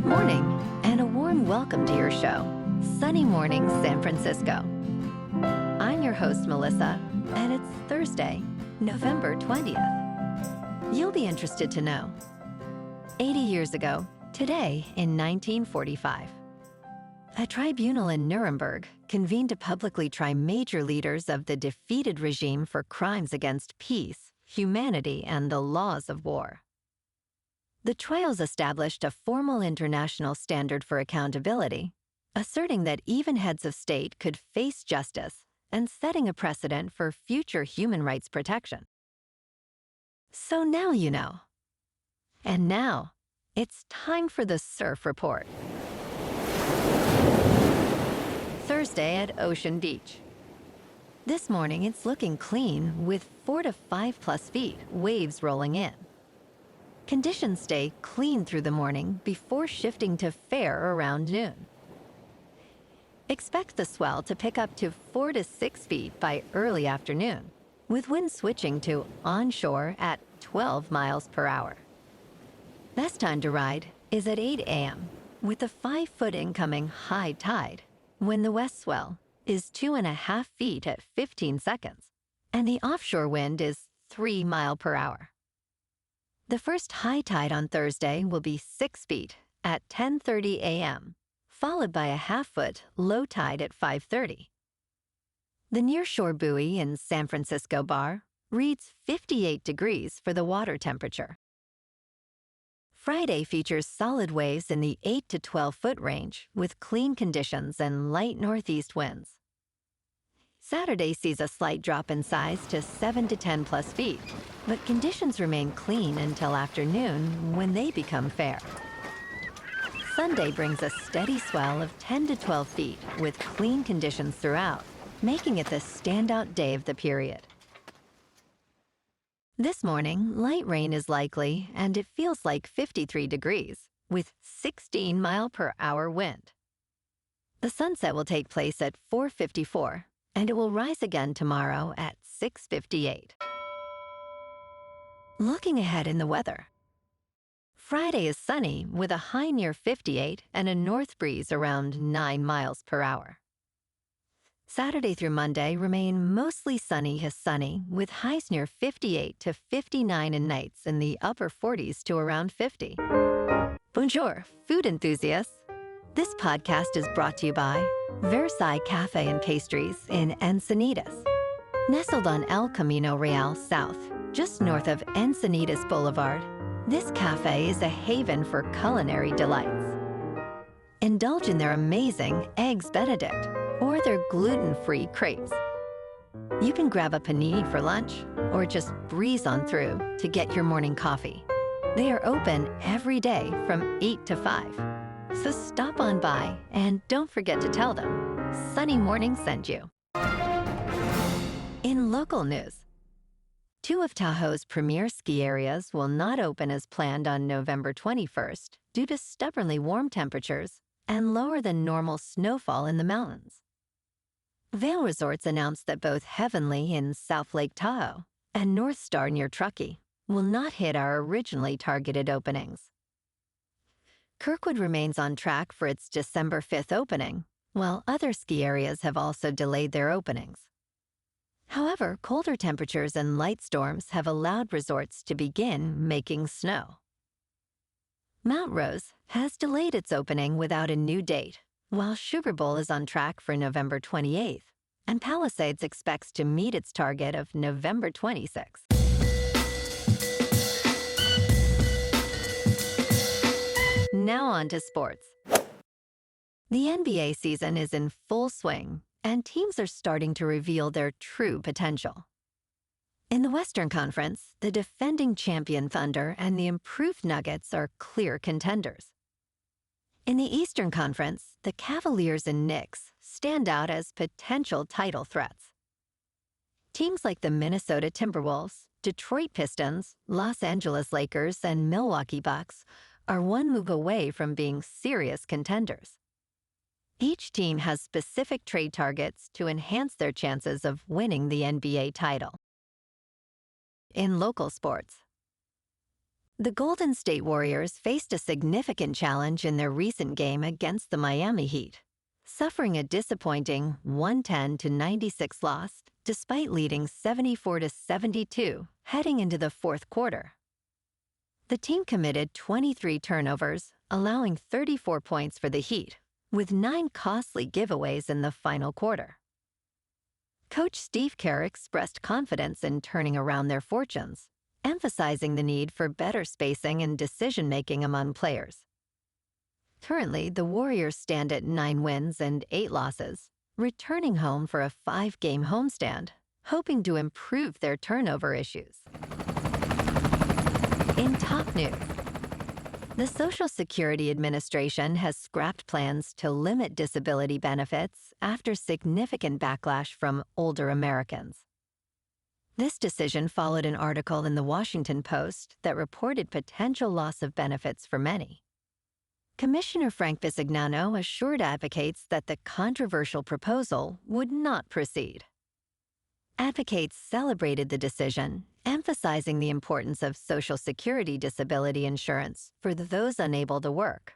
Good morning, and a warm welcome to your show, Sunny Mornings San Francisco. I'm your host, Melissa, and it's Thursday, November 20th. You'll be interested to know. 80 years ago, today in 1945, a tribunal in Nuremberg convened to publicly try major leaders of the defeated regime for crimes against peace, humanity, and the laws of war. The trials established a formal international standard for accountability, asserting that even heads of state could face justice and setting a precedent for future human rights protection. So now you know. And now, it's time for the Surf Report. Thursday at Ocean Beach. This morning it's looking clean with 4 to 5+ feet waves rolling in. Conditions stay clean through the morning before shifting to fair around noon. Expect the swell to pick up to 4 to 6 feet by early afternoon, with winds switching to onshore at 12 miles per hour. Best time to ride is at 8 a.m. with a 5-foot incoming high tide, when the west swell is 2.5 feet at 15 seconds, and the offshore wind is 3 miles per hour. The first high tide on Thursday will be 6 feet at 10:30 a.m., followed by a 1/2-foot low tide at 5:30. The nearshore buoy in San Francisco Bar reads 58 degrees for the water temperature. Friday features solid waves in the 8 to 12-foot range with clean conditions and light northeast winds. Saturday sees a slight drop in size to 7 to 10+ feet, but conditions remain clean until afternoon when they become fair. Sunday brings a steady swell of 10 to 12 feet with clean conditions throughout, making it the standout day of the period. This morning, light rain is likely, and it feels like 53 degrees, with 16 mile-per-hour wind. The sunset will take place at 4:54, and it will rise again tomorrow at 6:58. Looking ahead in the weather. Friday is sunny with a high near 58 and a north breeze around 9 miles per hour. Saturday through Monday remain mostly sunny to sunny with highs near 58 to 59 and nights in the upper 40s to around 50. Bonjour, food enthusiasts. This podcast is brought to you by Versailles Cafe and Pastries in Encinitas. Nestled on El Camino Real South, just north of Encinitas Boulevard, this cafe is a haven for culinary delights. Indulge in their amazing Eggs Benedict or their gluten-free crepes. You can grab a panini for lunch or just breeze on through to get your morning coffee. They are open every day from 8 to 5. So stop on by and don't forget to tell them Sunny Morning sent you. In local news, 2 of Tahoe's premier ski areas will not open as planned on November 21st due to stubbornly warm temperatures and lower than normal snowfall in the mountains. Vail Resorts announced that both Heavenly in South Lake Tahoe and North Star near Truckee will not hit our originally targeted openings. Kirkwood remains on track for its December 5th opening, while other ski areas have also delayed their openings. However, colder temperatures and light storms have allowed resorts to begin making snow. Mount Rose has delayed its opening without a new date, while Sugar Bowl is on track for November 28th, and Palisades expects to meet its target of November 26th. Now on to sports. The NBA season is in full swing, and teams are starting to reveal their true potential. In the Western Conference, the defending champion Thunder and the improved Nuggets are clear contenders. In the Eastern Conference, the Cavaliers and Knicks stand out as potential title threats. Teams like the Minnesota Timberwolves, Detroit Pistons, Los Angeles Lakers, and Milwaukee Bucks are one move away from being serious contenders. Each team has specific trade targets to enhance their chances of winning the NBA title. In local sports, The Golden State Warriors faced a significant challenge in their recent game against the Miami Heat, suffering a disappointing 110-96 loss despite leading 74-72 heading into the fourth quarter. The team committed 23 turnovers, allowing 34 points for the Heat, with 9 costly giveaways in the final quarter. Coach Steve Kerr expressed confidence in turning around their fortunes, emphasizing the need for better spacing and decision-making among players. Currently, the Warriors stand at 9 wins and 8 losses, returning home for a 5-game homestand, hoping to improve their turnover issues. In top news, the Social Security Administration has scrapped plans to limit disability benefits after significant backlash from older Americans. This decision followed an article in the Washington Post that reported potential loss of benefits for many. Commissioner Frank Bisignano assured advocates that the controversial proposal would not proceed. Advocates celebrated the decision, emphasizing the importance of Social Security disability insurance for those unable to work.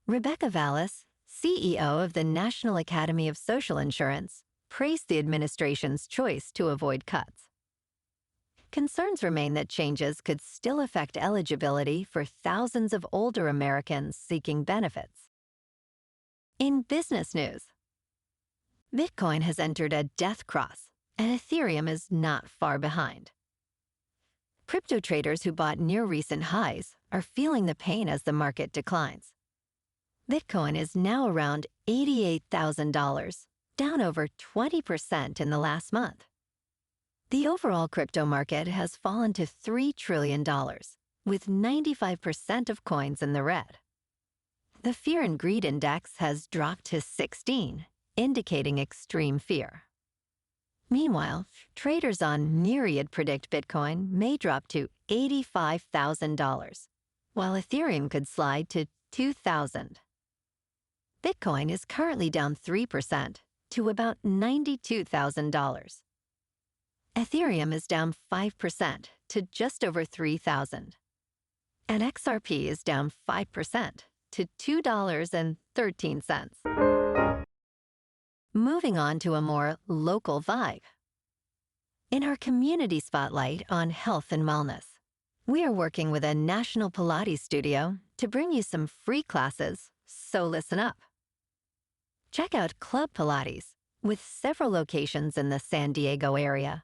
Rebecca Vallis, CEO of the National Academy of Social Insurance, praised the administration's choice to avoid cuts. Concerns remain that changes could still affect eligibility for thousands of older Americans seeking benefits. In business news, Bitcoin has entered a death cross, and Ethereum is not far behind. Crypto traders who bought near recent highs are feeling the pain as the market declines. Bitcoin is now around $88,000, down over 20% in the last month. The overall crypto market has fallen to $3 trillion, with 95% of coins in the red. The Fear and Greed Index has dropped to 16, indicating extreme fear. Meanwhile, traders on Myriad predict Bitcoin may drop to $85,000, while Ethereum could slide to $2,000. Bitcoin is currently down 3% to about $92,000. Ethereum is down 5% to just over $3,000. And XRP is down 5% to $2.13. Moving on to a more local vibe. In our community spotlight on health and wellness, we are working with a national Pilates studio to bring you some free classes, so listen up. Check out Club Pilates, with several locations in the San Diego area.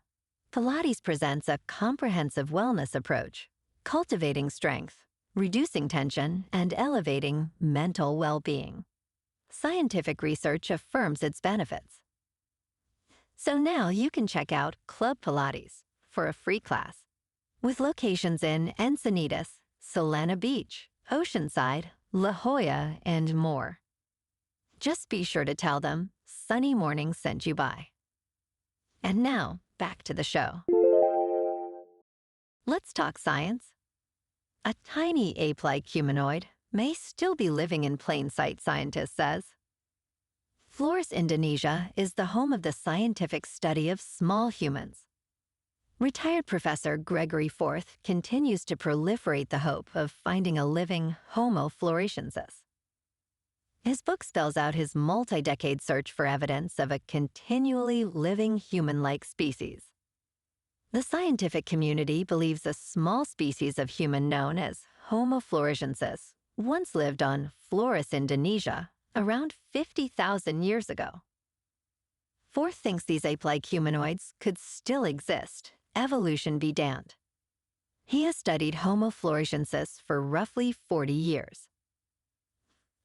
Pilates presents a comprehensive wellness approach, cultivating strength, reducing tension, and elevating mental well-being. Scientific research affirms its benefits. So now you can check out Club Pilates for a free class, with locations in Encinitas, Solana Beach, Oceanside, La Jolla, and more. Just be sure to tell them Sunny Morning sent you by. And now, back to the show. Let's talk science. A tiny ape-like humanoid may still be living in plain sight, scientists says. Flores, Indonesia is the home of the scientific study of small humans. Retired Professor Gregory Forth continues to proliferate the hope of finding a living Homo floresiensis. His book spells out his multi-decade search for evidence of a continually living human-like species. The scientific community believes a small species of human known as Homo floresiensis once lived on Flores, Indonesia, around 50,000 years ago. Forth thinks these ape-like humanoids could still exist, evolution be damned. He has studied Homo floresiensis for roughly 40 years.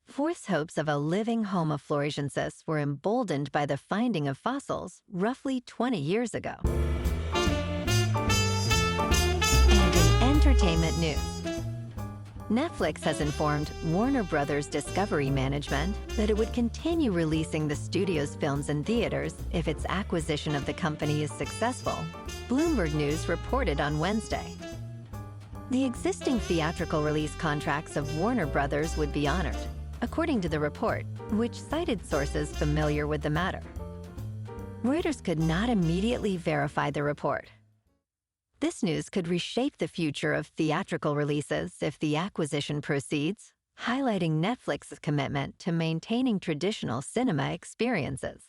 Forth's hopes of a living Homo floresiensis were emboldened by the finding of fossils roughly 20 years ago. And in entertainment news, Netflix has informed Warner Bros. Discovery Management that it would continue releasing the studio's films in theaters if its acquisition of the company is successful, Bloomberg News reported on Wednesday. The existing theatrical release contracts of Warner Bros. Would be honored, according to the report, which cited sources familiar with the matter. Reuters could not immediately verify the report. This news could reshape the future of theatrical releases if the acquisition proceeds, highlighting Netflix's commitment to maintaining traditional cinema experiences.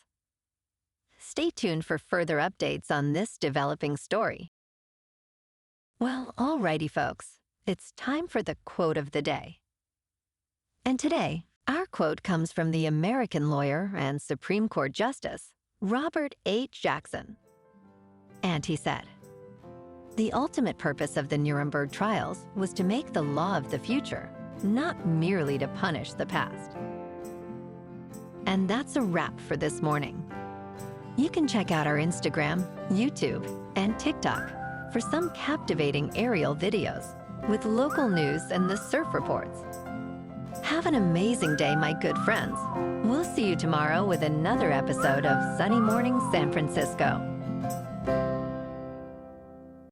Stay tuned for further updates on this developing story. Well, alrighty, folks. It's time for the quote of the day. And today, our quote comes from the American lawyer and Supreme Court Justice, Robert H. Jackson. And he said, "The ultimate purpose of the Nuremberg trials was to make the law of the future, not merely to punish the past." And that's a wrap for this morning. You can check out our Instagram, YouTube, and TikTok for some captivating aerial videos with local news and the surf reports. Have an amazing day, my good friends. We'll see you tomorrow with another episode of Sunny Morning San Francisco.